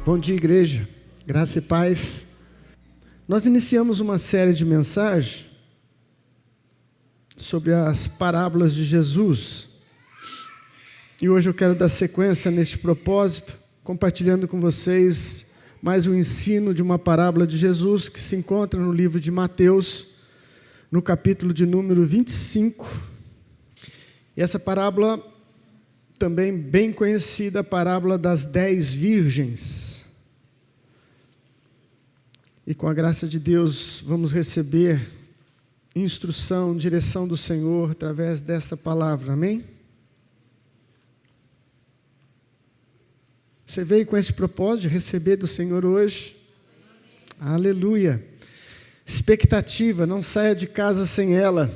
Bom dia, igreja. Graça e paz. Nós iniciamos uma série de mensagens sobre as parábolas de Jesus. E hoje eu quero dar sequência neste propósito, compartilhando com vocês mais um ensino de uma parábola de Jesus que se encontra no livro de Mateus, no capítulo de número 25. E essa parábola, também bem conhecida, a parábola das 10 virgens. E com a graça de Deus, vamos receber instrução, direção do Senhor através dessa palavra, amém? Você veio com esse propósito de receber do Senhor hoje? Amém. Aleluia! Expectativa, não saia de casa sem ela.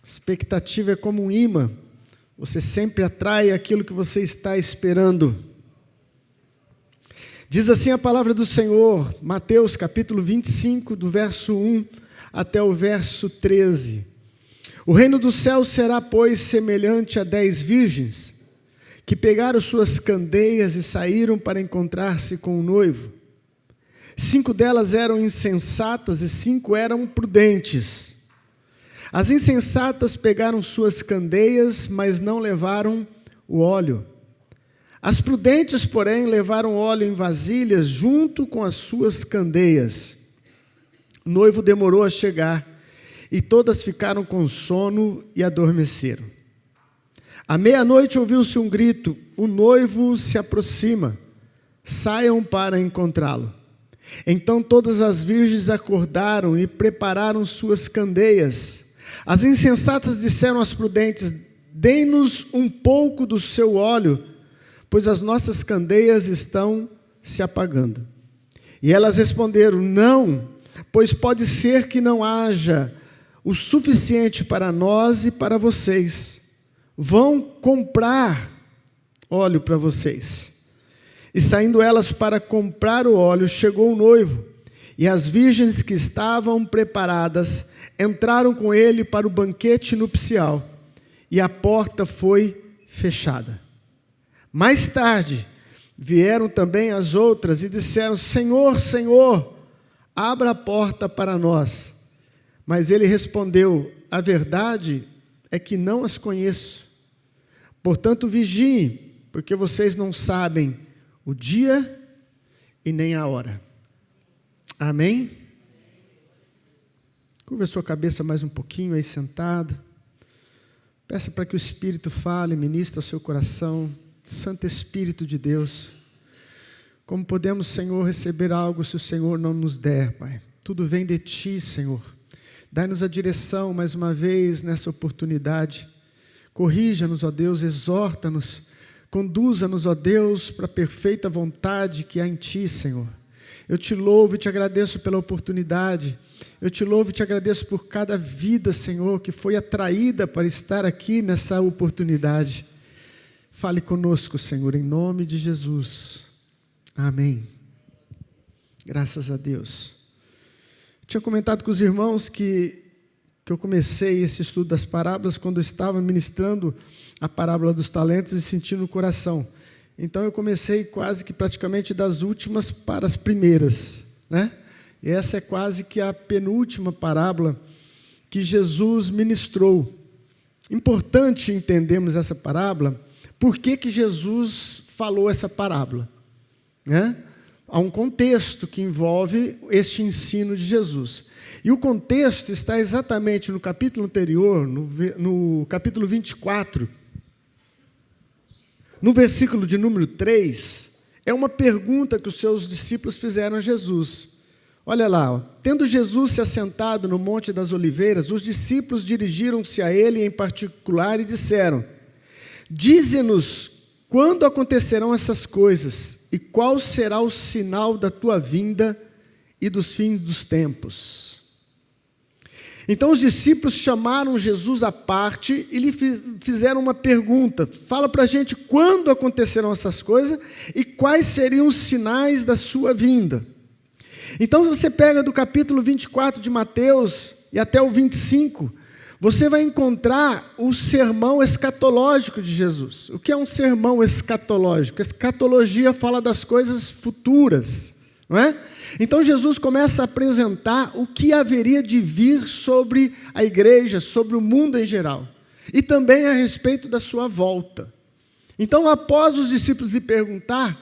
Expectativa é como um imã. Você sempre atrai aquilo que você está esperando. Diz assim a palavra do Senhor, Mateus capítulo 25, do verso 1 até o verso 13. O reino dos céus será, pois, semelhante a 10 virgens, que pegaram suas candeias e saíram para encontrar-se com o noivo. 5 delas eram insensatas e 5 eram prudentes. As insensatas pegaram suas candeias, mas não levaram o óleo. As prudentes, porém, levaram óleo em vasilhas junto com as suas candeias. O noivo demorou a chegar, e todas ficaram com sono e adormeceram. À meia-noite ouviu-se um grito: o noivo se aproxima, saiam para encontrá-lo. Então todas as virgens acordaram e prepararam suas candeias. As insensatas disseram às prudentes: dê-nos um pouco do seu óleo, pois as nossas candeias estão se apagando. E elas responderam: não, pois pode ser que não haja o suficiente para nós e para vocês. Vão comprar óleo para vocês. E saindo elas para comprar o óleo, chegou o noivo, e as virgens que estavam preparadas entraram com ele para o banquete nupcial, e a porta foi fechada. Mais tarde, vieram também as outras e disseram: Senhor, Senhor, abra a porta para nós. Mas ele respondeu: a verdade é que não as conheço. Portanto, vigiem, porque vocês não sabem o dia e nem a hora. Amém? Curva a sua cabeça mais um pouquinho aí sentado. Peça para que o Espírito fale, ministre ao seu coração. Santo Espírito de Deus, como podemos, Senhor, receber algo se o Senhor não nos der, Pai? Tudo vem de Ti, Senhor. Dai-nos a direção mais uma vez nessa oportunidade. Corrija-nos, ó Deus, exorta-nos, conduza-nos, ó Deus, para a perfeita vontade que há em Ti, Senhor. Eu Te louvo e Te agradeço pela oportunidade. Eu Te louvo e Te agradeço por cada vida, Senhor, que foi atraída para estar aqui nessa oportunidade. Fale conosco, Senhor, em nome de Jesus. Amém. Graças a Deus. Eu tinha comentado com os irmãos que eu comecei esse estudo das parábolas quando eu estava ministrando a parábola dos talentos e sentindo no coração. Então eu comecei quase que praticamente das últimas para as primeiras, né? E essa é quase que a penúltima parábola que Jesus ministrou. Importante entendermos essa parábola. Por que Jesus falou essa parábola? Né? Há um contexto que envolve este ensino de Jesus. E o contexto está exatamente no capítulo anterior, no capítulo 24. No versículo de número 3, é uma pergunta que os seus discípulos fizeram a Jesus. Olha lá, ó. Tendo Jesus se assentado no Monte das Oliveiras, os discípulos dirigiram-se a ele em particular e disseram: dize-nos quando acontecerão essas coisas e qual será o sinal da tua vinda e dos fins dos tempos. Então os discípulos chamaram Jesus à parte e lhe fizeram uma pergunta: fala para a gente quando acontecerão essas coisas e quais seriam os sinais da sua vinda. Então você pega do capítulo 24 de Mateus e até o 25, você vai encontrar o sermão escatológico de Jesus. O que é um sermão escatológico? Escatologia fala das coisas futuras, não é? Então Jesus começa a apresentar o que haveria de vir sobre a igreja, sobre o mundo em geral, e também a respeito da sua volta. Então, após os discípulos lhe perguntar,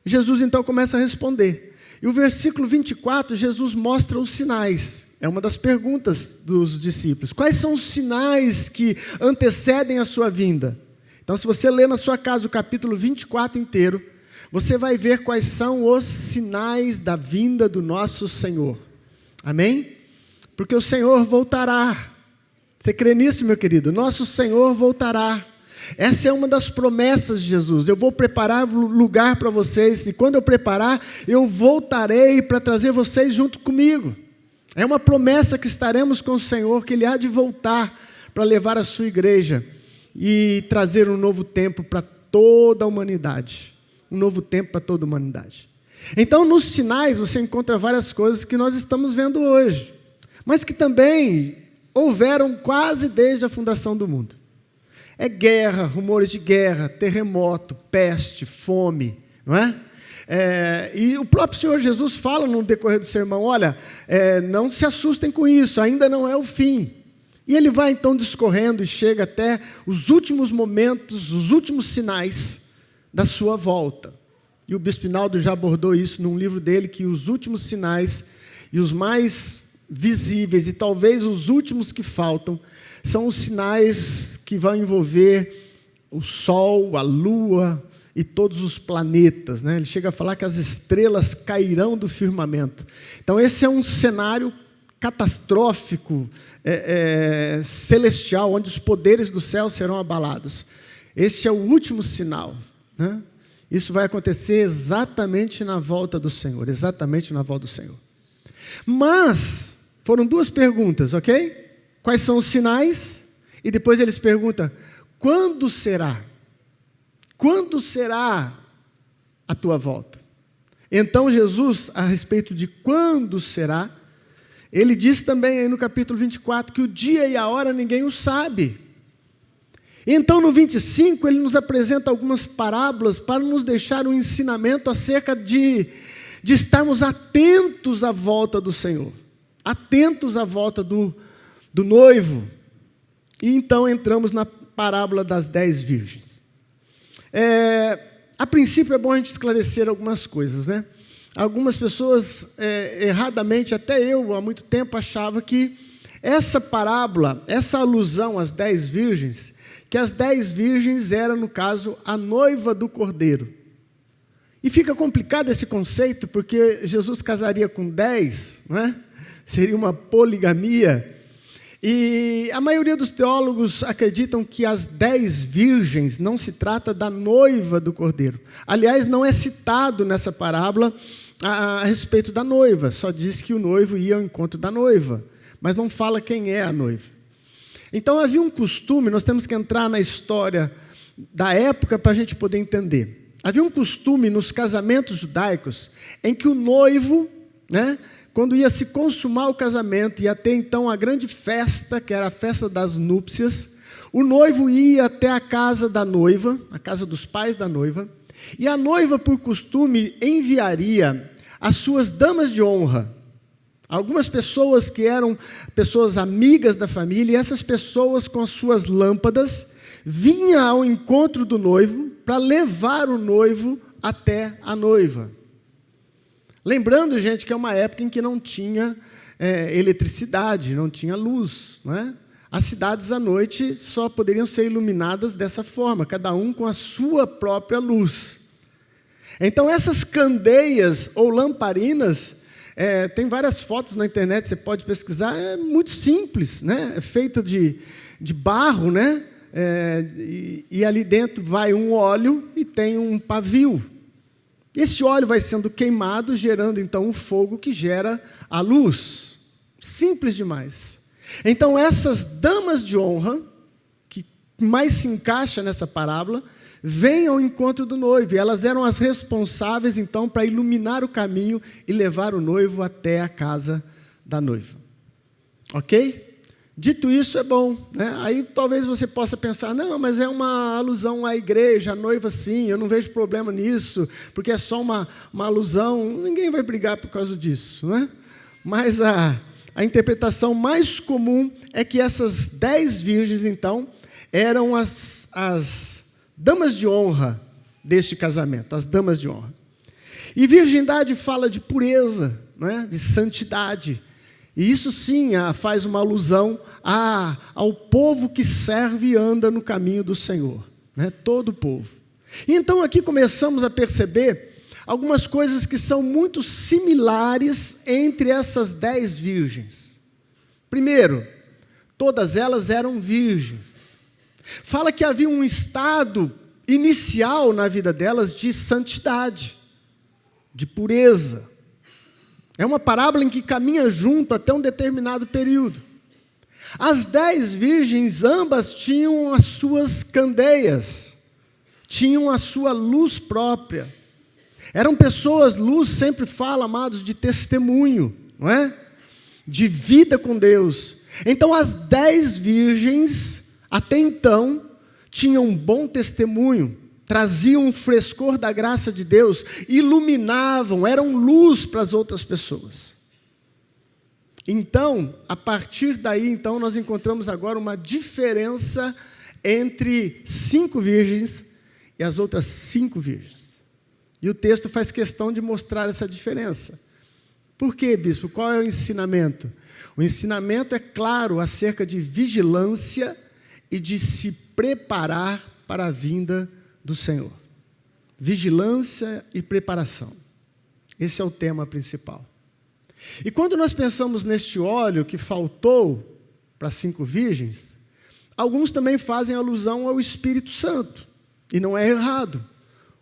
Jesus então começa a responder. E o versículo 24, Jesus mostra os sinais. É uma das perguntas dos discípulos. Quais são os sinais que antecedem a sua vinda? Então, se você ler na sua casa o capítulo 24 inteiro, você vai ver quais são os sinais da vinda do nosso Senhor. Amém? Porque o Senhor voltará. Você crê nisso, meu querido? Nosso Senhor voltará. Essa é uma das promessas de Jesus. Eu vou preparar lugar para vocês, e quando eu preparar, eu voltarei para trazer vocês junto comigo. É uma promessa que estaremos com o Senhor, que Ele há de voltar para levar a sua igreja e trazer um novo tempo para toda a humanidade. Um novo tempo para toda a humanidade. Então, nos sinais, você encontra várias coisas que nós estamos vendo hoje, mas que também houveram quase desde a fundação do mundo. É guerra, rumores de guerra, terremoto, peste, fome, não é? E o próprio Senhor Jesus fala no decorrer do sermão, olha, não se assustem com isso, ainda não é o fim. E ele vai então discorrendo e chega até os últimos momentos, os últimos sinais da sua volta. E o Bispo Hinaldo já abordou isso num livro dele, que os últimos sinais e os mais visíveis, e talvez os últimos que faltam, são os sinais que vão envolver o Sol, a Lua e todos os planetas, né? Ele chega a falar que as estrelas cairão do firmamento. Então, esse é um cenário catastrófico, celestial, onde os poderes do céu serão abalados. Esse é o último sinal, né? Isso vai acontecer exatamente na volta do Senhor, exatamente na volta do Senhor. Mas, foram duas perguntas, ok? Quais são os sinais? E depois eles perguntam, quando será? Quando será a tua volta? Então Jesus, a respeito de quando será, ele diz também aí no capítulo 24, que o dia e a hora ninguém o sabe. Então no 25 ele nos apresenta algumas parábolas para nos deixar um ensinamento acerca de estarmos atentos à volta do Senhor, atentos à volta do noivo. E então entramos na parábola das 10 virgens. A princípio é bom a gente esclarecer algumas coisas, né? Algumas pessoas, erradamente, até eu há muito tempo achava que essa parábola, essa alusão às 10 virgens, que as 10 virgens eram, no caso, a noiva do Cordeiro. E fica complicado esse conceito, porque Jesus casaria com 10, não é? Seria uma poligamia. E a maioria dos teólogos acreditam que as 10 virgens não se trata da noiva do Cordeiro. Aliás, não é citado nessa parábola a respeito da noiva, só diz que o noivo ia ao encontro da noiva, mas não fala quem é a noiva. Então havia um costume, nós temos que entrar na história da época para a gente poder entender. Havia um costume nos casamentos judaicos em que o noivo, né, quando ia se consumar o casamento, ia ter então a grande festa, que era a festa das núpcias, o noivo ia até a casa da noiva, a casa dos pais da noiva, e a noiva, por costume, enviaria as suas damas de honra, algumas pessoas que eram pessoas amigas da família, e essas pessoas com as suas lâmpadas, vinham ao encontro do noivo para levar o noivo até a noiva. Lembrando, gente, que é uma época em que não tinha eletricidade, não tinha luz, não é? As cidades à noite só poderiam ser iluminadas dessa forma, cada um com a sua própria luz. Então, essas candeias ou lamparinas, tem várias fotos na internet, você pode pesquisar, é muito simples, né? É feita de barro, né? E ali dentro vai um óleo e tem um pavio. Esse óleo vai sendo queimado, gerando então um fogo que gera a luz. Simples demais. Então essas damas de honra, que mais se encaixa nessa parábola, vêm ao encontro do noivo. E elas eram as responsáveis então para iluminar o caminho e levar o noivo até a casa da noiva. Ok? Dito isso, é bom, né? Aí talvez você possa pensar, não, mas é uma alusão à igreja, à noiva sim, eu não vejo problema nisso, porque é só uma alusão, ninguém vai brigar por causa disso, né? Mas a interpretação mais comum é que essas 10 virgens, então, eram as damas de honra deste casamento, as damas de honra. E virgindade fala de pureza, né? De santidade. E isso sim faz uma alusão ao povo que serve e anda no caminho do Senhor, né? Todo o povo. E então aqui começamos a perceber algumas coisas que são muito similares entre essas 10 virgens. Primeiro, todas elas eram virgens. Fala que havia um estado inicial na vida delas de santidade, de pureza. É uma parábola em que caminha junto até um determinado período. As 10 virgens, ambas tinham as suas candeias, tinham a sua luz própria. Eram pessoas, luz sempre fala, amados, de testemunho, não é? De vida com Deus. Então as 10 virgens, até então, tinham um bom testemunho, traziam um frescor da graça de Deus, iluminavam, eram luz para as outras pessoas. Então, a partir daí, então, nós encontramos agora uma diferença entre 5 virgens e as outras 5 virgens. E o texto faz questão de mostrar essa diferença. Por quê, bispo? Qual é o ensinamento? O ensinamento é claro acerca de vigilância e de se preparar para a vinda do Senhor. Vigilância e preparação. Esse é o tema principal. E quando nós pensamos neste óleo que faltou para 5 virgens, alguns também fazem alusão ao Espírito Santo. E não é errado.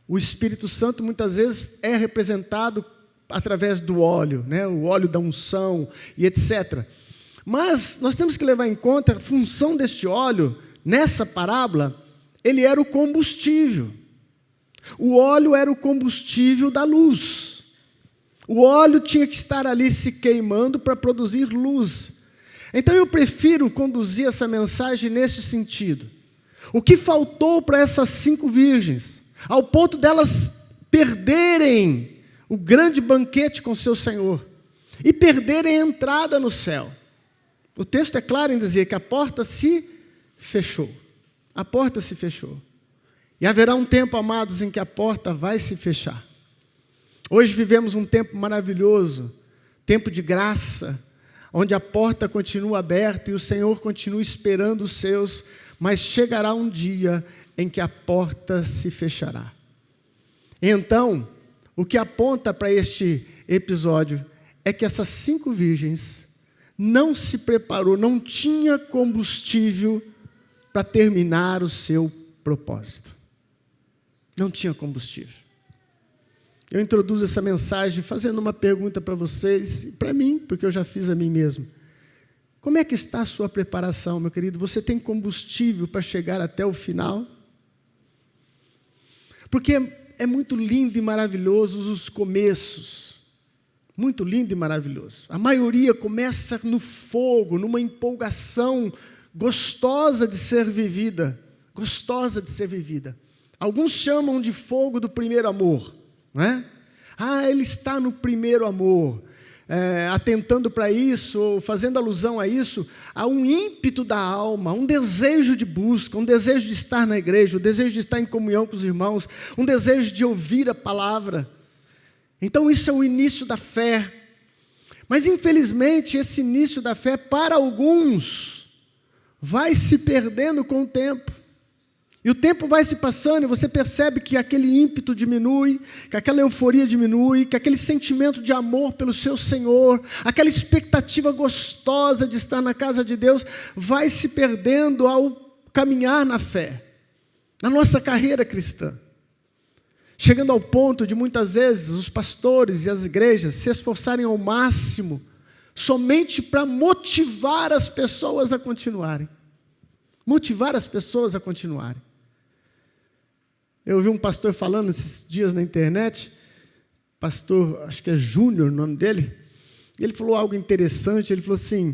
O Espírito Santo muitas vezes é representado através do óleo, né? O óleo da unção e etc. Mas nós temos que levar em conta a função deste óleo, nessa parábola, ele era o combustível. O óleo era o combustível da luz. O óleo tinha que estar ali se queimando para produzir luz. Então eu prefiro conduzir essa mensagem nesse sentido. O que faltou para essas 5 virgens, ao ponto delas perderem o grande banquete com seu Senhor e perderem a entrada no céu? O texto é claro em dizer que a porta se fechou. A porta se fechou. E haverá um tempo, amados, em que a porta vai se fechar. Hoje vivemos um tempo maravilhoso, tempo de graça, onde a porta continua aberta e o Senhor continua esperando os seus, mas chegará um dia em que a porta se fechará. Então, o que aponta para este episódio é que essas 5 virgens não se preparou, não tinha combustível para terminar o seu propósito. Não tinha combustível. Eu introduzo essa mensagem fazendo uma pergunta para vocês e para mim, porque eu já fiz a mim mesmo. Como é que está a sua preparação, meu querido? Você tem combustível para chegar até o final? Porque é muito lindo e maravilhoso os começos. Muito lindo e maravilhoso. A maioria começa no fogo, numa empolgação gostosa de ser vivida. Gostosa de ser vivida. Alguns chamam de fogo do primeiro amor, não é? Ele está no primeiro amor. Atentando para isso, ou fazendo alusão a isso, há um ímpeto da alma, um desejo de busca, um desejo de estar na igreja, um desejo de estar em comunhão com os irmãos, um desejo de ouvir a palavra. Então isso é o início da fé. Mas infelizmente esse início da fé, para alguns, vai se perdendo com o tempo. E o tempo vai se passando e você percebe que aquele ímpeto diminui, que aquela euforia diminui, que aquele sentimento de amor pelo seu Senhor, aquela expectativa gostosa de estar na casa de Deus, vai se perdendo ao caminhar na fé, na nossa carreira cristã. Chegando ao ponto de muitas vezes os pastores e as igrejas se esforçarem ao máximo, somente para motivar as pessoas a continuarem. Motivar as pessoas a continuarem. Eu ouvi um pastor falando esses dias na internet, pastor, acho que é Júnior o nome dele, ele falou algo interessante, ele falou assim,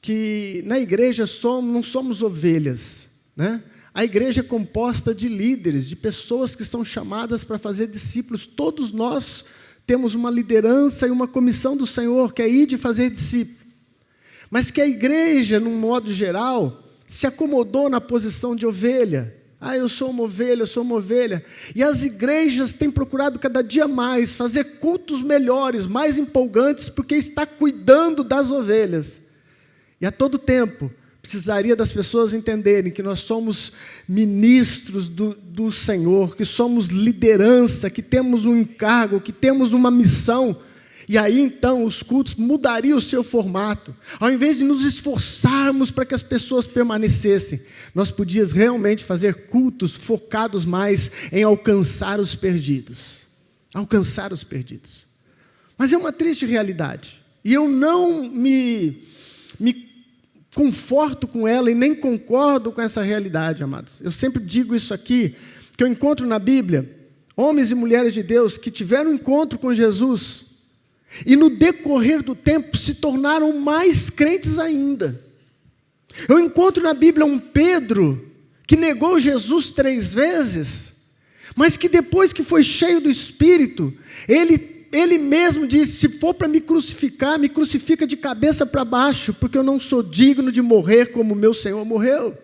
que na igreja não somos ovelhas, né? A igreja é composta de líderes, de pessoas que são chamadas para fazer discípulos. Todos nós temos uma liderança e uma comissão do Senhor, que é ir de fazer discípulos. Mas que a igreja, num modo geral, se acomodou na posição de ovelha. Eu sou uma ovelha, eu sou uma ovelha. E as igrejas têm procurado cada dia mais fazer cultos melhores, mais empolgantes, porque está cuidando das ovelhas. E a todo tempo, precisaria das pessoas entenderem que nós somos ministros do Senhor, que somos liderança, que temos um encargo, que temos uma missão. E aí, então, os cultos mudariam o seu formato. Ao invés de nos esforçarmos para que as pessoas permanecessem, nós podíamos realmente fazer cultos focados mais em alcançar os perdidos. Alcançar os perdidos. Mas é uma triste realidade. E eu não me conforto com ela e nem concordo com essa realidade, amados. Eu sempre digo isso aqui, que eu encontro na Bíblia homens e mulheres de Deus que tiveram encontro com Jesus e no decorrer do tempo se tornaram mais crentes ainda. Eu encontro na Bíblia um Pedro que negou Jesus 3 vezes, mas que depois que foi cheio do Espírito, ele mesmo disse: se for para me crucificar, me crucifica de cabeça para baixo, porque eu não sou digno de morrer como meu Senhor morreu.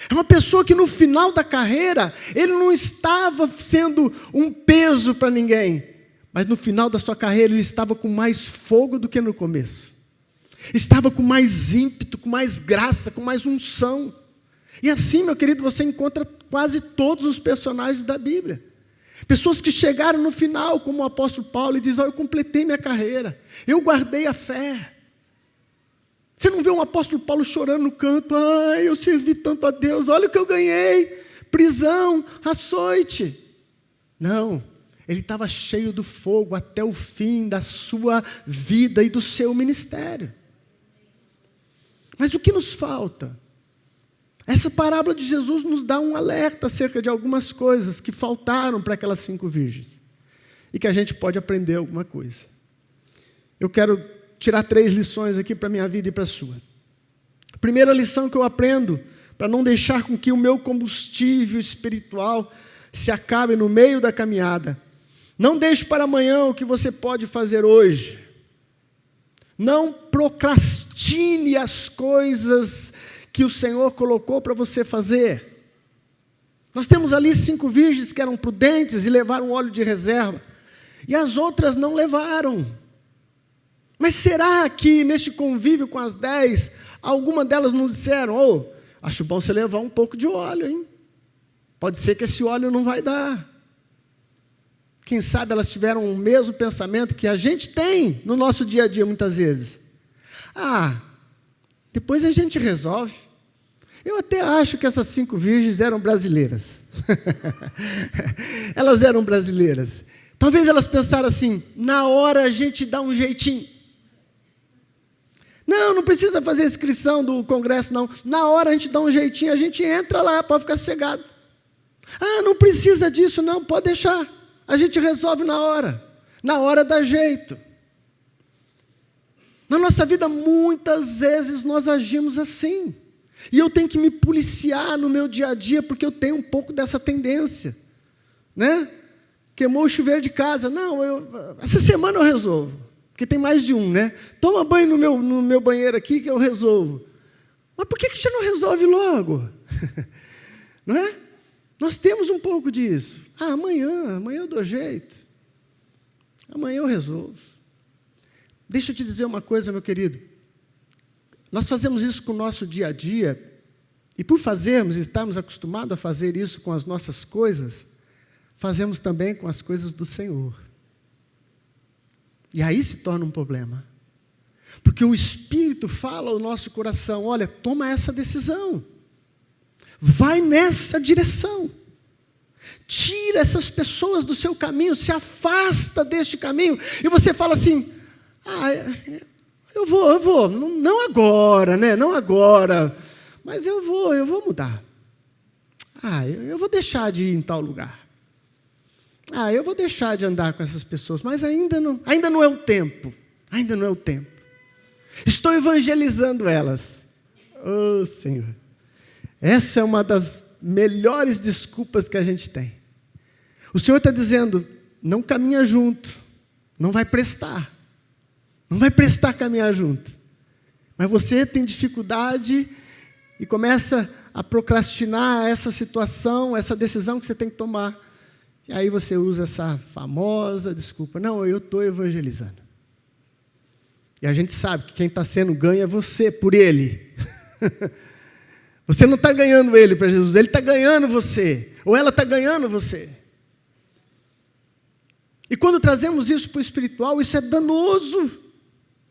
É uma pessoa que no final da carreira, ele não estava sendo um peso para ninguém, mas no final da sua carreira ele estava com mais fogo do que no começo. Estava com mais ímpeto, com mais graça, com mais unção. E assim, meu querido, você encontra quase todos os personagens da Bíblia. Pessoas que chegaram no final, como o apóstolo Paulo, e dizem: eu completei minha carreira, eu guardei a fé. Você não vê um apóstolo Paulo chorando no canto: eu servi tanto a Deus, olha o que eu ganhei, prisão, açoite. Não. Ele estava cheio do fogo até o fim da sua vida e do seu ministério. Mas o que nos falta? Essa parábola de Jesus nos dá um alerta acerca de algumas coisas que faltaram para aquelas 5 virgens. E que a gente pode aprender alguma coisa. Eu quero tirar 3 lições aqui para a minha vida e para a sua. A primeira lição que eu aprendo, para não deixar com que o meu combustível espiritual se acabe no meio da caminhada: não deixe para amanhã o que você pode fazer hoje. Não procrastine as coisas que o Senhor colocou para você fazer. Nós temos ali 5 virgens que eram prudentes e levaram óleo de reserva, e as outras não levaram. Mas será que neste convívio com as 10, alguma delas não disseram: acho bom você levar um pouco de óleo, hein? Pode ser que esse óleo não vai dar. Quem sabe elas tiveram o mesmo pensamento que a gente tem no nosso dia a dia muitas vezes. Depois a gente resolve. Eu até acho que essas 5 virgens eram brasileiras. Elas eram brasileiras. Talvez elas pensaram assim: na hora a gente dá um jeitinho. Não precisa fazer inscrição do congresso, não. Na hora a gente dá um jeitinho, a gente entra lá, pode ficar sossegado. Não precisa disso, não, pode deixar. A gente resolve na hora dá jeito. Na nossa vida, muitas vezes, nós agimos assim. E eu tenho que me policiar no meu dia a dia, porque eu tenho um pouco dessa tendência. Né? Queimou o chuveiro de casa. Essa semana eu resolvo. Porque tem mais de um, né? Toma banho no meu banheiro aqui que eu resolvo. Mas por que você não resolve logo? Não é? Nós temos um pouco disso. Amanhã eu dou jeito. Amanhã eu resolvo. Deixa eu te dizer uma coisa, meu querido. Nós fazemos isso com o nosso dia a dia, e por fazermos e estarmos acostumados a fazer isso com as nossas coisas, fazemos também com as coisas do Senhor. E aí se torna um problema. Porque o Espírito fala ao nosso coração: olha, toma essa decisão. Vai nessa direção. Tira essas pessoas do seu caminho, se afasta deste caminho. E você fala assim: eu vou, não agora, né? Não agora, mas eu vou mudar. Eu vou deixar de ir em tal lugar. Eu vou deixar de andar com essas pessoas, mas ainda não é o tempo. Ainda não é o tempo. Estou evangelizando elas. Oh, Senhor. Essa é uma das melhores desculpas que a gente tem. O Senhor está dizendo, não caminha junto, não vai prestar. Não vai prestar caminhar junto. Mas você tem dificuldade e começa a procrastinar essa situação, essa decisão que você tem que tomar. E aí você usa essa famosa desculpa. Não, eu estou evangelizando. E a gente sabe que quem está sendo ganho é você, por ele. Você não está ganhando ele para Jesus, ele está ganhando você. Ou ela está ganhando você. E quando trazemos isso para o espiritual, isso é danoso.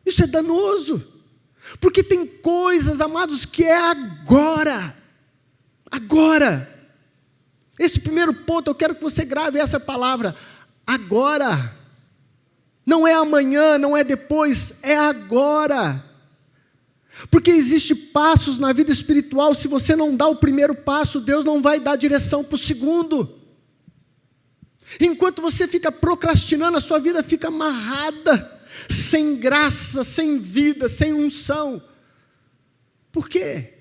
Isso é danoso. Porque tem coisas, amados, que é agora. Agora. Esse primeiro ponto, eu quero que você grave essa palavra. Agora. Não é amanhã, não é depois, é agora. Porque existem passos na vida espiritual, se você não dá o primeiro passo, Deus não vai dar direção para o segundo. Enquanto você fica procrastinando, a sua vida fica amarrada, sem graça, sem vida, sem unção. Por quê?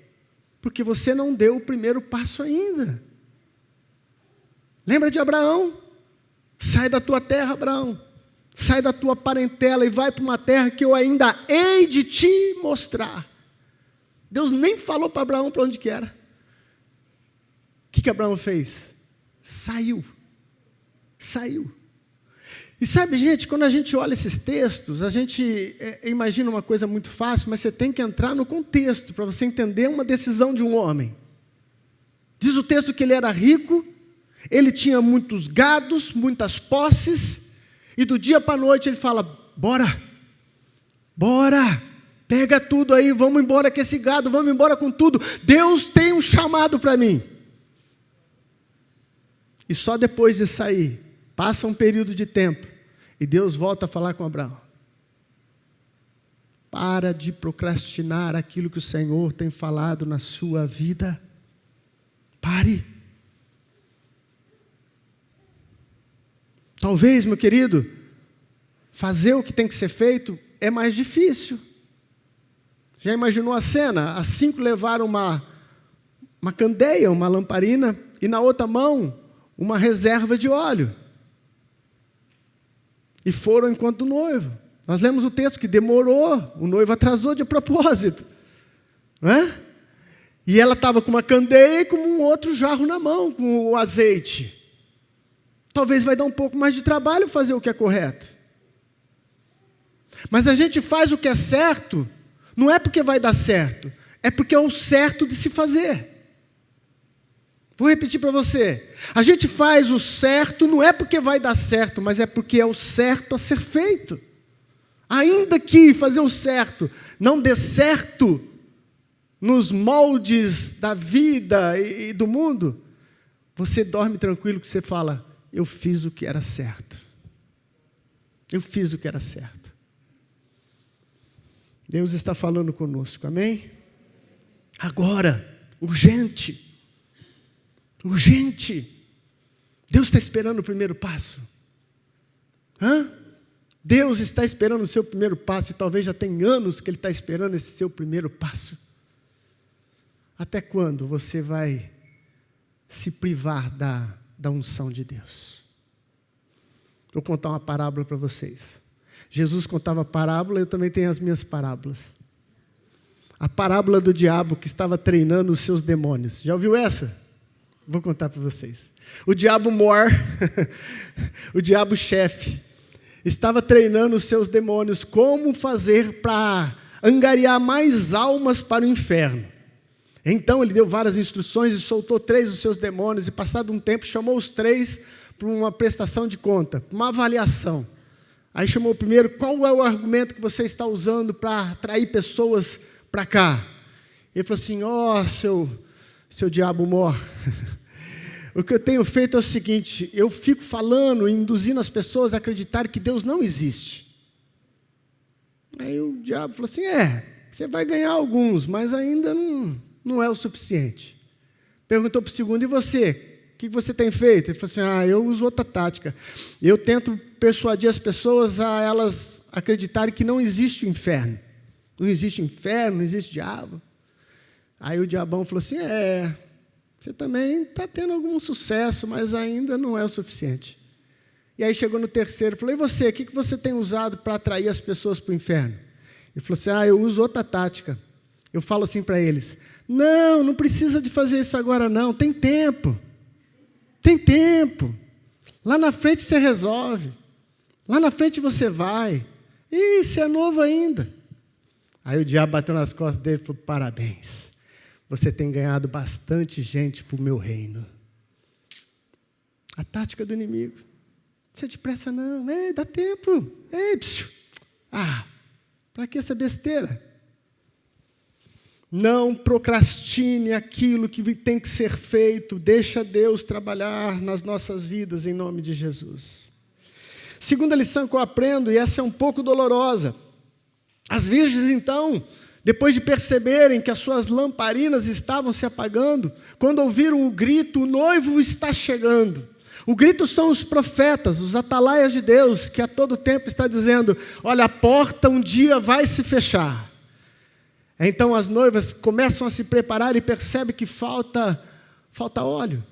Porque você não deu o primeiro passo ainda. Lembra de Abraão? Sai da tua terra, Abraão. Sai da tua parentela e vai para uma terra que eu ainda hei de te mostrar. Deus nem falou para Abraão para onde que era. O que Abraão fez? Saiu. E sabe, gente, quando a gente olha esses textos, a gente imagina uma coisa muito fácil, mas você tem que entrar no contexto para você entender uma decisão de um homem. Diz o texto que ele era rico, ele tinha muitos gados, muitas posses, e do dia para a noite ele fala, bora, pega tudo aí, vamos embora com esse gado, vamos embora com tudo, Deus tem um chamado para mim. E só depois de sair, passa um período de tempo, e Deus volta a falar com Abraão. Para de procrastinar aquilo que o Senhor tem falado na sua vida. Pare. Talvez, meu querido, fazer o que tem que ser feito é mais difícil. Já imaginou a cena? As 5 levaram uma candeia, uma lamparina, e na outra mão, uma reserva de óleo. E foram enquanto noivo. Nós lemos o texto que demorou, o noivo atrasou de propósito. Não é? E ela estava com uma candeia e com um outro jarro na mão, com o azeite. Talvez vai dar um pouco mais de trabalho fazer o que é correto. Mas a gente faz o que é certo, não é porque vai dar certo, é porque é o certo de se fazer. Vou repetir para você. A gente faz o certo, não é porque vai dar certo, mas é porque é o certo a ser feito. Ainda que fazer o certo não dê certo nos moldes da vida e do mundo, você dorme tranquilo que você fala, eu fiz o que era certo. Eu fiz o que era certo. Deus está falando conosco, amém? Agora, urgente. Urgente. Deus está esperando o primeiro passo. Deus está esperando o seu primeiro passo, e talvez já tem anos que Ele está esperando esse seu primeiro passo. Até quando você vai se privar da unção de Deus? Vou contar uma parábola para vocês. Jesus contava parábola, eu também tenho as minhas parábolas. A parábola do diabo que estava treinando os seus demônios. Já ouviu essa? Vou contar para vocês. O diabo mor, o diabo chefe, estava treinando os seus demônios como fazer para angariar mais almas para o inferno. Então ele deu várias instruções e soltou 3 dos seus demônios, e passado um tempo chamou os 3 para uma prestação de conta, uma avaliação. Aí chamou o primeiro, qual é o argumento que você está usando para atrair pessoas para cá? Ele falou assim, seu diabo mor, o que eu tenho feito é o seguinte, eu fico falando e induzindo as pessoas a acreditarem que Deus não existe. Aí o diabo falou assim, você vai ganhar alguns, mas ainda não é o suficiente. Perguntou para o segundo, e você? O que você tem feito? Ele falou assim, eu uso outra tática. Eu tento persuadir as pessoas a elas acreditarem que não existe o inferno. Não existe inferno, não existe diabo. Aí o diabão falou assim, você também está tendo algum sucesso, mas ainda não é o suficiente. E aí chegou no terceiro, falou, e você, o que você tem usado para atrair as pessoas para o inferno? Ele falou assim, eu uso outra tática. Eu falo assim para eles, não precisa de fazer isso agora não, tem tempo. Tem tempo. Lá na frente você resolve. Lá na frente você vai. Ih, você é novo ainda. Aí o diabo bateu nas costas dele e falou, parabéns. Você tem ganhado bastante gente para o meu reino. A tática do inimigo. Não precisa de pressa não. Dá tempo. Para que essa besteira? Não procrastine aquilo que tem que ser feito. Deixa Deus trabalhar nas nossas vidas, em nome de Jesus. Segunda lição que eu aprendo, e essa é um pouco dolorosa. As virgens, então, depois de perceberem que as suas lamparinas estavam se apagando, quando ouviram o grito, o noivo está chegando. O grito são os profetas, os atalaias de Deus, que a todo tempo está dizendo, olha, a porta um dia vai se fechar. Então as noivas começam a se preparar e percebem que falta óleo,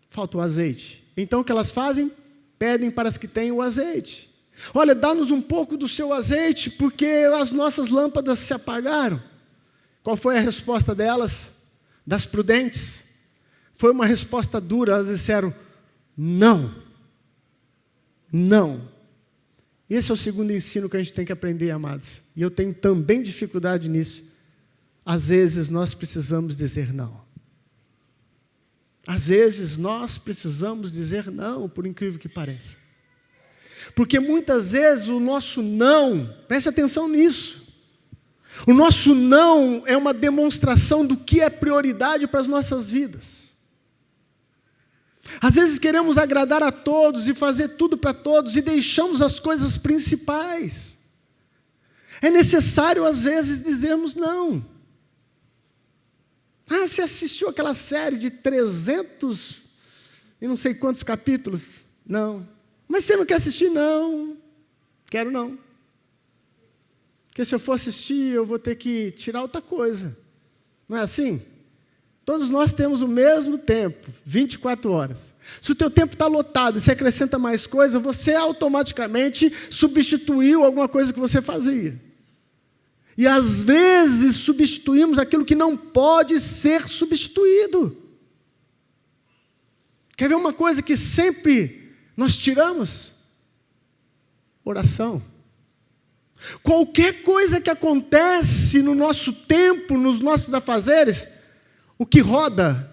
falta o azeite. Então o que elas fazem? Pedem para as que têm o azeite. Olha, dá-nos um pouco do seu azeite, porque as nossas lâmpadas se apagaram. Qual foi a resposta delas? Das prudentes? Foi uma resposta dura, elas disseram, não. Esse é o segundo ensino que a gente tem que aprender, amados. E eu tenho também dificuldade nisso. Às vezes nós precisamos dizer não. Às vezes nós precisamos dizer não, por incrível que pareça. Porque muitas vezes o nosso não, preste atenção nisso, o nosso não é uma demonstração do que é prioridade para as nossas vidas. Às vezes queremos agradar a todos e fazer tudo para todos e deixamos as coisas principais. É necessário às vezes dizermos não. Você assistiu aquela série de 300 e não sei quantos capítulos? Não. Mas você não quer assistir? Não. Quero não. Porque se eu for assistir, eu vou ter que tirar outra coisa. Não é assim? Todos nós temos o mesmo tempo, 24 horas. Se o teu tempo está lotado e você acrescenta mais coisa, você automaticamente substituiu alguma coisa que você fazia. E às vezes substituímos aquilo que não pode ser substituído. Quer ver uma coisa que sempre nós tiramos? Oração. Qualquer coisa que acontece no nosso tempo, nos nossos afazeres, o que roda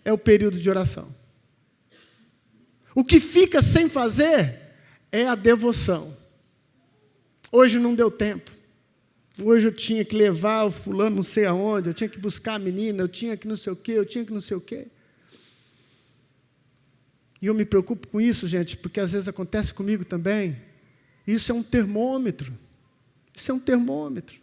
é o período de oração. O que fica sem fazer é a devoção. Hoje não deu tempo. Hoje eu tinha que levar o fulano não sei aonde, eu tinha que buscar a menina, eu tinha que não sei o quê, eu tinha que não sei o quê. E eu me preocupo com isso, gente, porque às vezes acontece comigo também. Isso é um termômetro. Isso é um termômetro.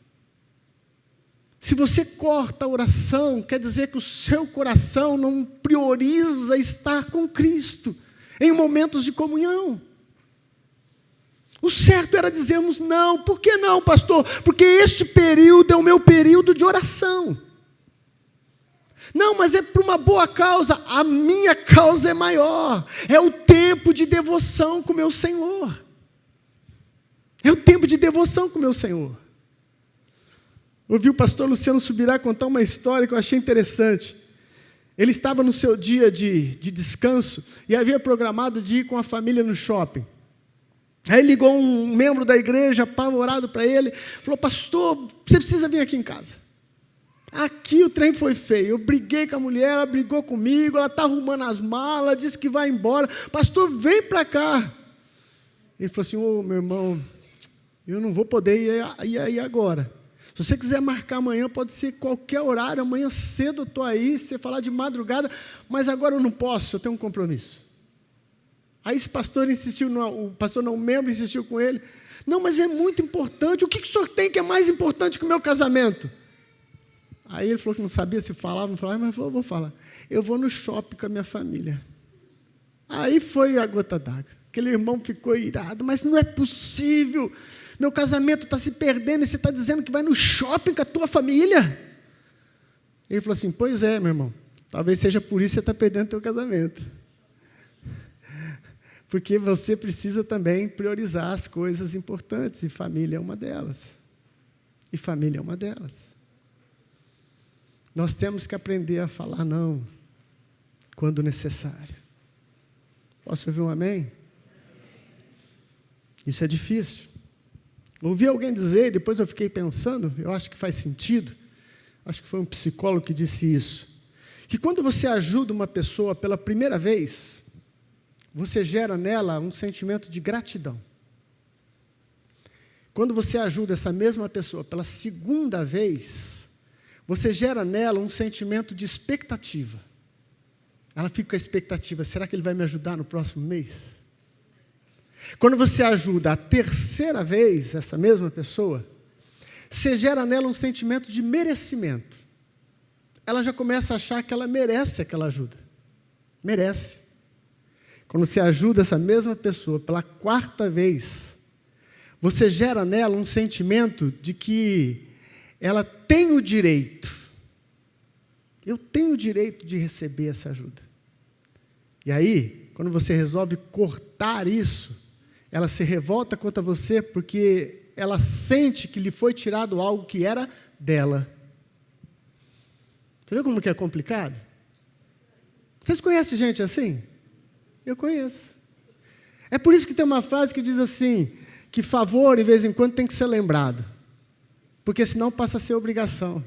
Se você corta a oração, quer dizer que o seu coração não prioriza estar com Cristo em momentos de comunhão. O certo era dizermos não. Por que não, pastor? Porque este período é o meu período de oração. Não, mas é por uma boa causa. A minha causa é maior. É o tempo de devoção com o meu Senhor. É o tempo de devoção com o meu Senhor. Ouvi o pastor Luciano Subirá contar uma história que eu achei interessante. Ele estava no seu dia de descanso e havia programado de ir com a família no shopping. Aí ligou um membro da igreja, apavorado para ele, falou, pastor, você precisa vir aqui em casa. Aqui o trem foi feio, eu briguei com a mulher, ela brigou comigo, ela está arrumando as malas, disse que vai embora, pastor, vem para cá. Ele falou assim, meu irmão, eu não vou poder ir aí agora. Se você quiser marcar amanhã, pode ser qualquer horário, amanhã cedo eu estou aí, se você falar de madrugada, mas agora eu não posso, eu tenho um compromisso. Aí esse pastor insistiu, o membro insistiu com ele, não, mas é muito importante, o que o senhor tem que é mais importante que o meu casamento? Aí ele falou que não sabia se falava, não falava, mas falou, vou falar, eu vou no shopping com a minha família. Aí foi a gota d'água, aquele irmão ficou irado, mas não é possível, Meu casamento está se perdendo e você está dizendo que vai no shopping com a tua família? Ele falou assim, pois é, meu irmão, talvez seja por isso que você está perdendo o teu casamento. Porque você precisa também priorizar as coisas importantes, e família é uma delas. E família é uma delas. Nós temos que aprender a falar não, quando necessário. Posso ouvir um amém? Isso é difícil. Ouvi alguém dizer, depois eu fiquei pensando, eu acho que faz sentido, acho que foi um psicólogo que disse isso, que quando você ajuda uma pessoa pela primeira vez, você gera nela um sentimento de gratidão. Quando você ajuda essa mesma pessoa pela segunda vez, você gera nela um sentimento de expectativa. Ela fica com a expectativa, será que ele vai me ajudar no próximo mês? Quando você ajuda a terceira vez essa mesma pessoa, você gera nela um sentimento de merecimento. Ela já começa a achar que ela merece aquela ajuda. Merece. Quando você ajuda essa mesma pessoa pela quarta vez, você gera nela um sentimento de que ela tem o direito. Eu tenho o direito de receber essa ajuda. E aí, quando você resolve cortar isso, ela se revolta contra você porque ela sente que lhe foi tirado algo que era dela. Você viu como que é complicado? Vocês conhecem gente assim? Eu conheço. É por isso que tem uma frase que diz assim, que favor, de vez em quando, tem que ser lembrado. Porque senão passa a ser obrigação.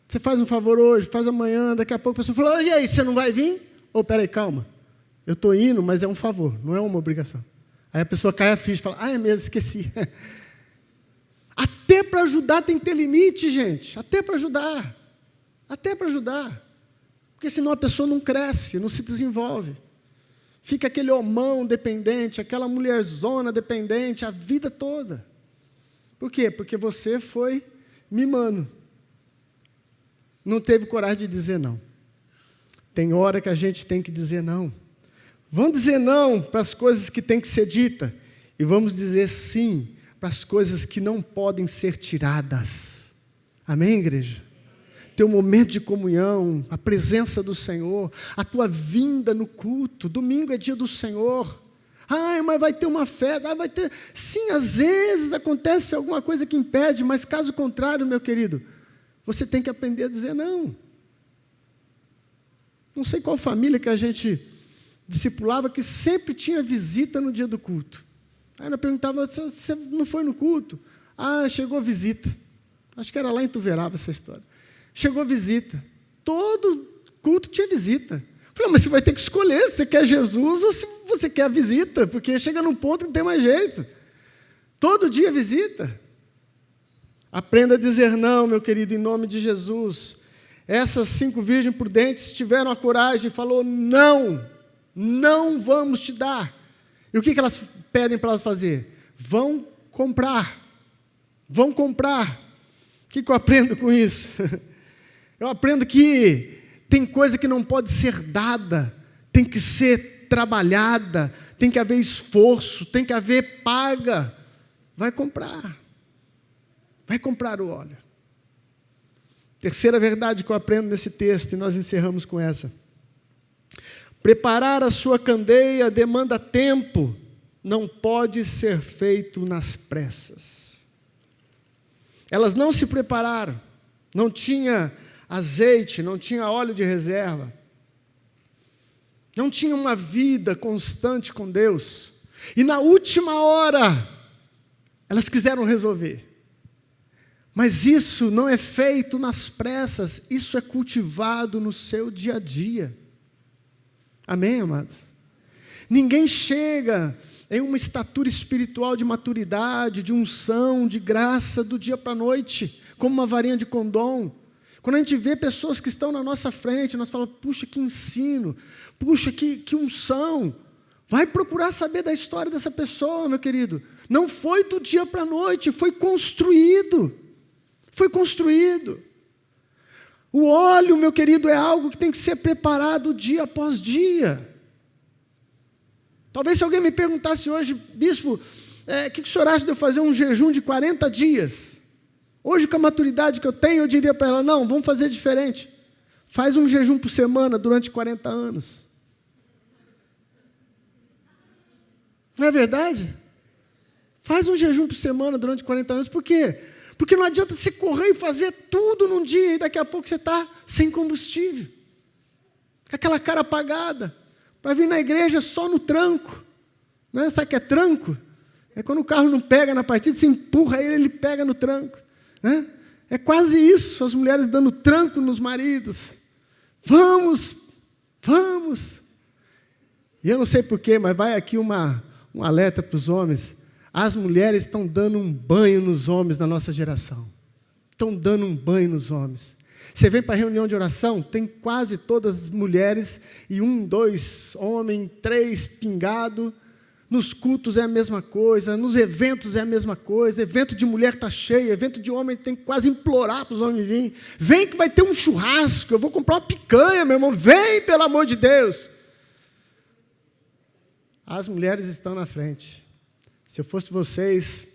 Você faz um favor hoje, faz amanhã, daqui a pouco a pessoa fala, e aí, você não vai vir? Ou, peraí, calma. Eu estou indo, mas é um favor, não é uma obrigação. Aí a pessoa cai a ficha e fala, é mesmo, esqueci. Até para ajudar tem que ter limite, gente. Até para ajudar. Até para ajudar. Porque senão a pessoa não cresce, não se desenvolve. Fica aquele homão dependente, aquela mulherzona dependente a vida toda. Por quê? Porque você foi mimando. Não teve coragem de dizer não. Tem hora que a gente tem que dizer não. Vamos dizer não para as coisas que têm que ser ditas. E vamos dizer sim para as coisas que não podem ser tiradas. Amém, igreja? Teu momento de comunhão, a presença do Senhor, a tua vinda no culto, domingo é dia do Senhor. Mas vai ter uma festa, vai ter... Sim, às vezes acontece alguma coisa que impede, mas caso contrário, meu querido, você tem que aprender a dizer não. Não sei qual família que a gente discipulava que sempre tinha visita no dia do culto. Aí eu perguntava, você não foi no culto? Chegou visita. Acho que era lá em Tuverava essa história. Chegou visita. Todo culto tinha visita. Falei, mas você vai ter que escolher se você quer Jesus ou se você quer a visita, porque chega num ponto que não tem mais jeito. Todo dia visita. Aprenda a dizer não, meu querido, em nome de Jesus. Essas 5 virgens prudentes tiveram a coragem e falou, não vamos te dar. E o que elas pedem para elas fazer? Vão comprar. O que eu aprendo com isso? Eu aprendo que tem coisa que não pode ser dada, tem que ser trabalhada, tem que haver esforço, tem que haver paga. Vai comprar o óleo. Terceira verdade que eu aprendo nesse texto, e nós encerramos com essa. Preparar a sua candeia demanda tempo, não pode ser feito nas pressas. Elas não se prepararam, não tinha azeite, não tinha óleo de reserva, não tinha uma vida constante com Deus, e na última hora, elas quiseram resolver. Mas isso não é feito nas pressas, isso é cultivado no seu dia a dia. Amém, amados? Ninguém chega em uma estatura espiritual de maturidade, de unção, de graça, do dia para a noite, como uma varinha de condom. Quando a gente vê pessoas que estão na nossa frente, nós falamos, puxa, que ensino, puxa, que unção. Vai procurar saber da história dessa pessoa, meu querido. Não foi do dia para a noite, foi construído. Foi construído. O óleo, meu querido, é algo que tem que ser preparado dia após dia. Talvez se alguém me perguntasse hoje, bispo, que o senhor acha de eu fazer um jejum de 40 dias? Hoje, com a maturidade que eu tenho, eu diria para ela, não, vamos fazer diferente. Faz um jejum por semana durante 40 anos. Não é verdade? Faz um jejum por semana durante 40 anos. Por quê? Porque não adianta você correr e fazer tudo num dia e daqui a pouco você está sem combustível. Com aquela cara apagada. Para vir na igreja só no tranco. Né? Sabe o que é tranco? É quando o carro não pega na partida, você empurra ele, ele pega no tranco. Né? É quase isso, as mulheres dando tranco nos maridos. Vamos, vamos. E eu não sei porquê, mas vai aqui um alerta para os homens. As mulheres estão dando um banho nos homens da nossa geração. Estão dando um banho nos homens. Você vem para a reunião de oração, tem quase todas as mulheres, e 1, 2 homens, 3 pingado. Nos cultos é a mesma coisa, nos eventos é a mesma coisa, evento de mulher está cheio, evento de homem tem que quase implorar para os homens virem. Vem que vai ter um churrasco, eu vou comprar uma picanha, meu irmão, vem pelo amor de Deus. As mulheres estão na frente. Se eu fosse vocês,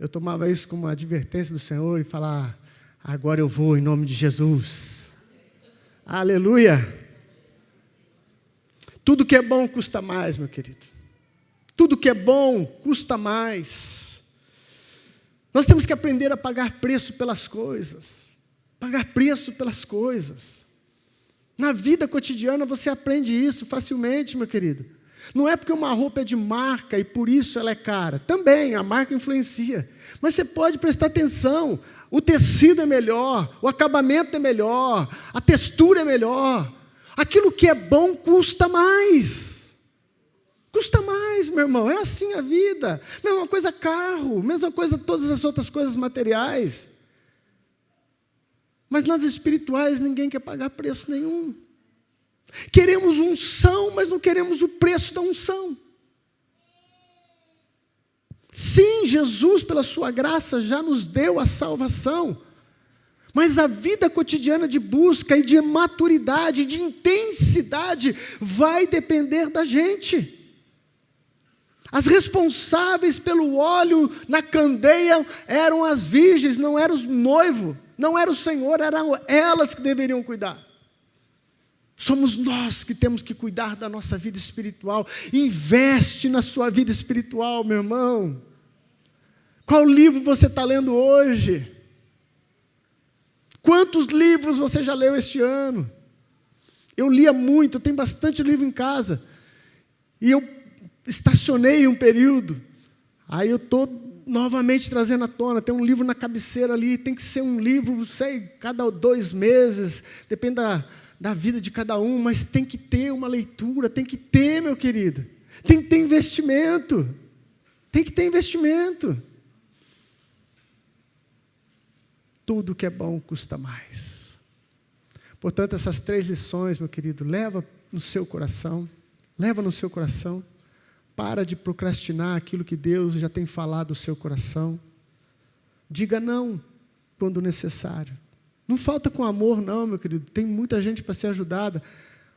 eu tomava isso como uma advertência do Senhor e falar, agora eu vou em nome de Jesus. Aleluia. Tudo que é bom custa mais, meu querido. Tudo que é bom custa mais. Nós temos que aprender a pagar preço pelas coisas. Pagar preço pelas coisas. Na vida cotidiana você aprende isso facilmente, meu querido. Não é porque uma roupa é de marca e por isso ela é cara. Também, a marca influencia. Mas você pode prestar atenção. O tecido é melhor, o acabamento é melhor, a textura é melhor. Aquilo que é bom custa mais. Custa mais, meu irmão, é assim a vida. Mesma coisa carro, mesma coisa todas as outras coisas materiais. Mas nas espirituais ninguém quer pagar preço nenhum. Queremos unção, mas não queremos o preço da unção. Sim, Jesus, pela sua graça, já nos deu a salvação. Mas a vida cotidiana de busca e de maturidade, de intensidade, vai depender da gente. As responsáveis pelo óleo na candeia eram as virgens, não era o noivo, não era o Senhor, eram elas que deveriam cuidar. Somos nós que temos que cuidar da nossa vida espiritual. Investe na sua vida espiritual, meu irmão. Qual livro você está lendo hoje? Quantos livros você já leu este ano? Eu lia muito, eu tenho bastante livro em casa. E eu estacionei um período. Aí eu estou novamente trazendo à tona. Tem um livro na cabeceira ali, tem que ser um livro, sei, cada 2 meses, depende da vida de cada um, mas tem que ter uma leitura, tem que ter, meu querido. Tem que ter investimento. Tem que ter investimento. Tudo que é bom custa mais. Portanto, essas 3 lições, meu querido, leva no seu coração. Leva no seu coração. Para de procrastinar aquilo que Deus já tem falado no seu coração. Diga não quando necessário. Não falta com amor não, meu querido. Tem muita gente para ser ajudada.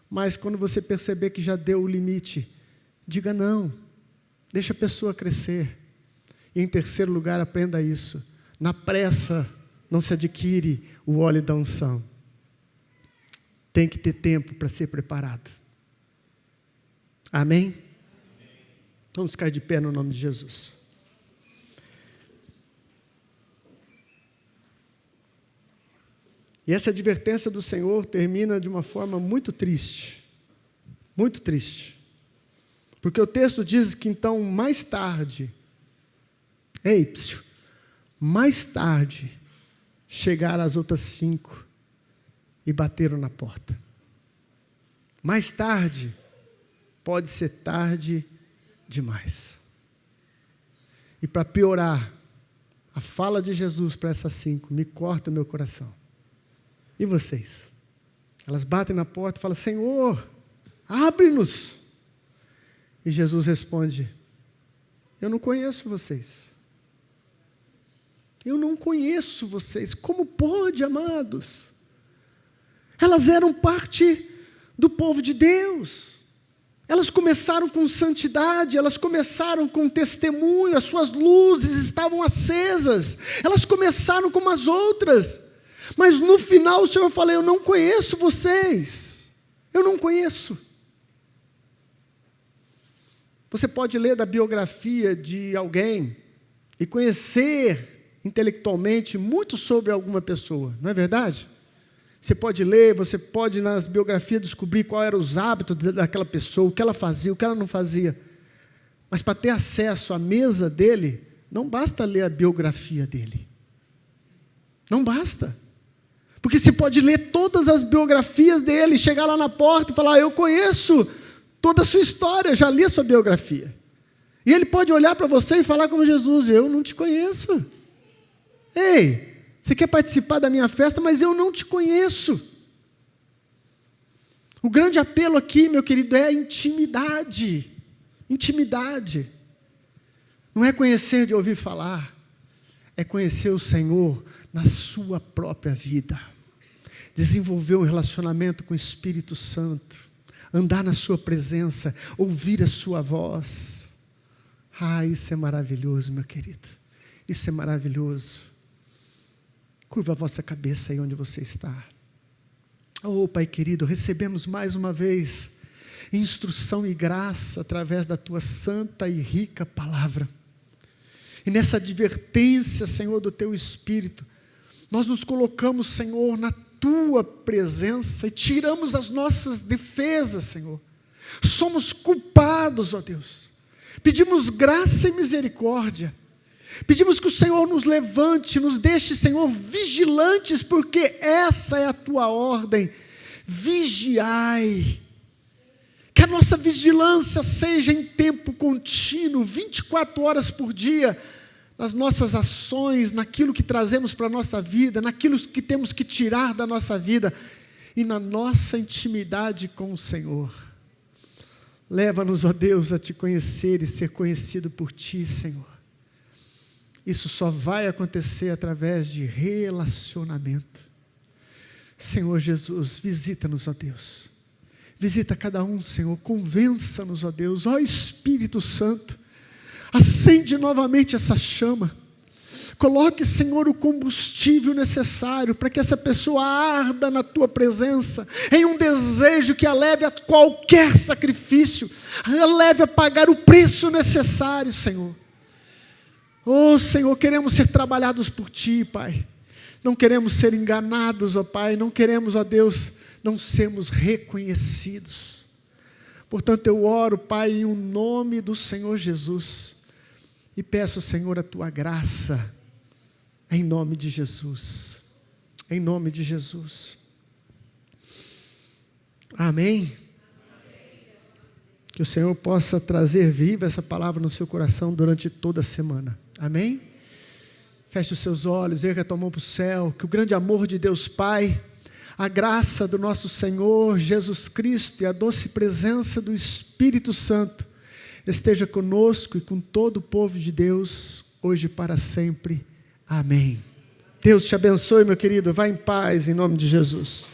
Mas quando você perceber que já deu o limite, diga não. Deixa a pessoa crescer. E em terceiro lugar, aprenda isso. Na pressa não se adquire o óleo da unção. Tem que ter tempo para ser preparado. Amém? Vamos ficar de pé no nome de Jesus. E essa advertência do Senhor termina de uma forma muito triste. Muito triste. Porque o texto diz que então, mais tarde, mais tarde, chegaram as outras 5 e bateram na porta. Mais tarde, pode ser tarde demais. E para piorar, a fala de Jesus para essas 5 me corta o meu coração. E vocês? Elas batem na porta e falam, Senhor, abre-nos. E Jesus responde, eu não conheço vocês. Eu não conheço vocês. Como pode, amados? Elas eram parte do povo de Deus. Elas começaram com santidade, elas começaram com testemunho, as suas luzes estavam acesas, elas começaram como as outras, mas no final o Senhor falou: eu não conheço vocês, eu não conheço. Você pode ler da biografia de alguém e conhecer intelectualmente muito sobre alguma pessoa, não é verdade? Você pode ler, você pode nas biografias descobrir qual eram os hábitos daquela pessoa, o que ela fazia, o que ela não fazia. Mas para ter acesso à mesa dele, não basta ler a biografia dele. Não basta. Porque você pode ler todas as biografias dele, chegar lá na porta e falar: eu conheço toda a sua história, já li a sua biografia. E ele pode olhar para você e falar como Jesus: eu não te conheço. Ei, você quer participar da minha festa, mas eu não te conheço. O grande apelo aqui, meu querido, é a intimidade. Intimidade. Não é conhecer de ouvir falar, é conhecer o Senhor na sua própria vida. Desenvolver um relacionamento com o Espírito Santo, andar na sua presença, ouvir a sua voz. Isso é maravilhoso, meu querido. Isso é maravilhoso. Curva a vossa cabeça aí onde você está. Pai querido, recebemos mais uma vez instrução e graça através da Tua santa e rica palavra. E nessa advertência, Senhor, do Teu Espírito, nós nos colocamos, Senhor, na Tua presença e tiramos as nossas defesas, Senhor. Somos culpados, ó Deus. Pedimos graça e misericórdia. Pedimos que o Senhor nos levante, nos deixe, Senhor, vigilantes, porque essa é a Tua ordem. Vigiai. Que a nossa vigilância seja em tempo contínuo, 24 horas por dia, nas nossas ações, naquilo que trazemos para a nossa vida, naquilo que temos que tirar da nossa vida e na nossa intimidade com o Senhor. Leva-nos, ó Deus, a Te conhecer e ser conhecido por Ti, Senhor. Isso só vai acontecer através de relacionamento. Senhor Jesus, visita-nos, ó Deus. Visita cada um, Senhor. Convença-nos, ó Deus. Ó Espírito Santo, acende novamente essa chama. Coloque, Senhor, o combustível necessário para que essa pessoa arda na Tua presença, em um desejo que a leve a qualquer sacrifício, a leve a pagar o preço necessário, Senhor. Senhor, queremos ser trabalhados por Ti, Pai. Não queremos ser enganados, ó Pai. Não queremos, ó Deus, não sermos reconhecidos. Portanto, eu oro, Pai, em nome do Senhor Jesus. E peço, Senhor, a Tua graça. Em nome de Jesus. Em nome de Jesus. Amém. Que o Senhor possa trazer viva essa palavra no seu coração durante toda a semana. Amém? Feche os seus olhos, erga a tua mão para o céu. Que o grande amor de Deus Pai, a graça do nosso Senhor Jesus Cristo e a doce presença do Espírito Santo esteja conosco e com todo o povo de Deus, hoje e para sempre. Amém. Deus te abençoe, meu querido. Vá em paz, em nome de Jesus.